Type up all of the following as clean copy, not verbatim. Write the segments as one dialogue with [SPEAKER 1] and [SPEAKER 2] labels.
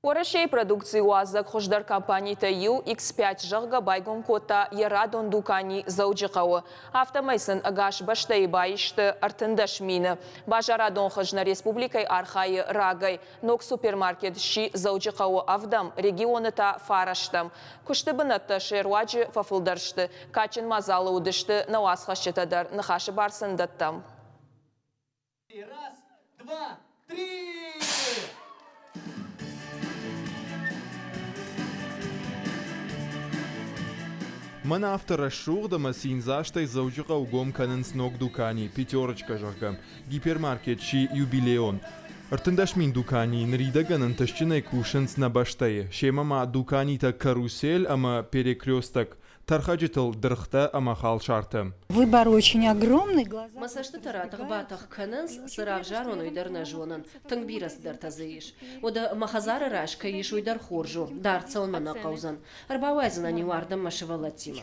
[SPEAKER 1] Орашей продукции уазак хождар компании ТЮ X5 жырга байгон кота ерадон дукани зауджикауы. Автомайсын агаш баштай байышты артындаш мины. Бажарадон хожна республикай архайы рагай. Нок супермаркет ши зауджикауы авдам регионы та фараштам. Кушты бынатты шерваджи фафылдаршты. Качын мазалы удышты науасхашчетадар нахаши барсындаттам.
[SPEAKER 2] Раз, два, три!
[SPEAKER 3] Мана автора шурда масин заштай заужика угом канен сног дукани, пятерочка жаргам, гипермаркет ши юбилеон. Артындаш мин дукани, нрида ганен тащинай кушенц на баштае. Шемама дукани та карусель, ама перекресток. Тархаджитал дрхта, ама халшарта.
[SPEAKER 4] Выбор очень огромный.
[SPEAKER 5] Масашты таратах батах каненс сырав жарон уйдар на жонан, тангбирас дар тазаиш. Ода махазара рашка иш уйдар хоржу, дарца он мана каузан. Арбавайзан ани вардам машевалатима.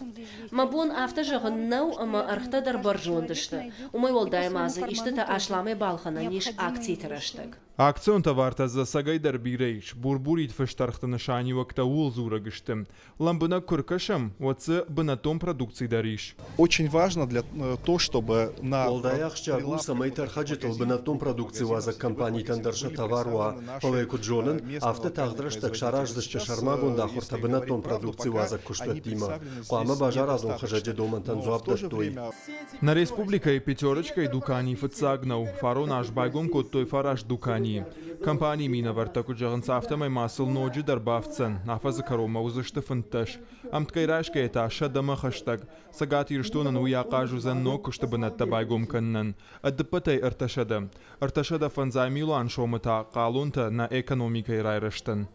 [SPEAKER 5] Мабон автожаган нау ама архта дар баржон дышты. Умай волдай мазы иштата ашламе балхана ниш акции тараштаг.
[SPEAKER 3] Акцион таварта за сагайдар бирейш, бурбурит фештархта нашани вакта улзура гыштым. Ламбына куркашам, вацы бынатом продукции дариш.
[SPEAKER 6] Очень важно для то, чтобы на
[SPEAKER 7] Волдаях самой тархаджитал бынатом продукции ваза компании тандарша товаруа повеку джонен, автотахдраш так шараж за шармагон дахурта бынатом продукции ваза куштатима. Куама бажаразон хажаджи доман танзуабдаштой.
[SPEAKER 3] На республика и пятерочка и дукани фацагнау, фаро наш байгон коттой фараш дукани. Компании мина вартаку джаганс автомай масл ноджи дарбавцен, нафаза карома узышты фынташ. Амткайрашка это шадама хаштаг. Сагат ирштонан уяқажу за ноку, чтобы над табайгом каннан. Аддапатай арташада. Арташада фанзай милан шомата калунта на экономикой райраштан.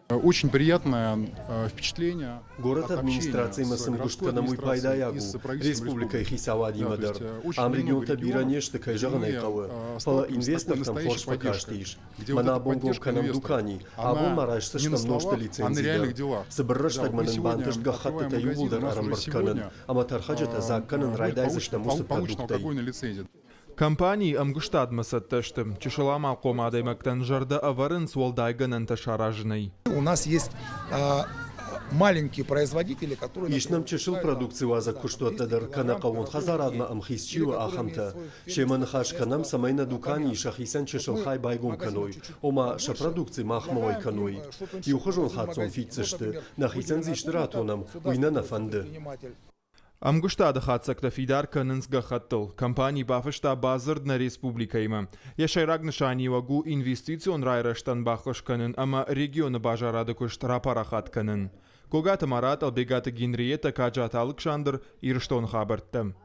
[SPEAKER 6] Очень приятное впечатление.
[SPEAKER 7] Город администрации Масамгушка на мой пайдаягу. Республика и Хисавади Мадар. Ам регион табира нечто кайжаганай кавы. Пала инвестор там хорш покаштиш. Мана бонгов канам дукани. А бон мараш сыштам ношта лицензия. Сабарраш так манан банташ гахатта таюбулдар арамбартканан. Аматархаджата закканан райдайзыштам усы продуктай.
[SPEAKER 3] Компании амгуштад масатташтым. Чешалама комадай мактан жарда аварен сволдайганан ташаражной.
[SPEAKER 8] У нас есть маленькие производители, которые...
[SPEAKER 7] Ишнам чешил продукции ваза куштуаттадар канакавон хазарадна амхисчива ахамта. Шеман хашканам самайна дукани шахисан чешил хай байгон каной. Ома ша продукции махмовой каной. Юхожон хатсон фитцешты. Нахисан зиштратонам уйна нафанды.
[SPEAKER 3] Амгуштада хатсакта фидар каненс гахаттл. Компании бафышта базард на республикайма. Яшайраг нышани вагу инвестицион райраштан бахош канен, ама региона бажарада кушт рапарахат канен. Когата Марат албегата Генриета Каджат Александр Ирштон хабарттам.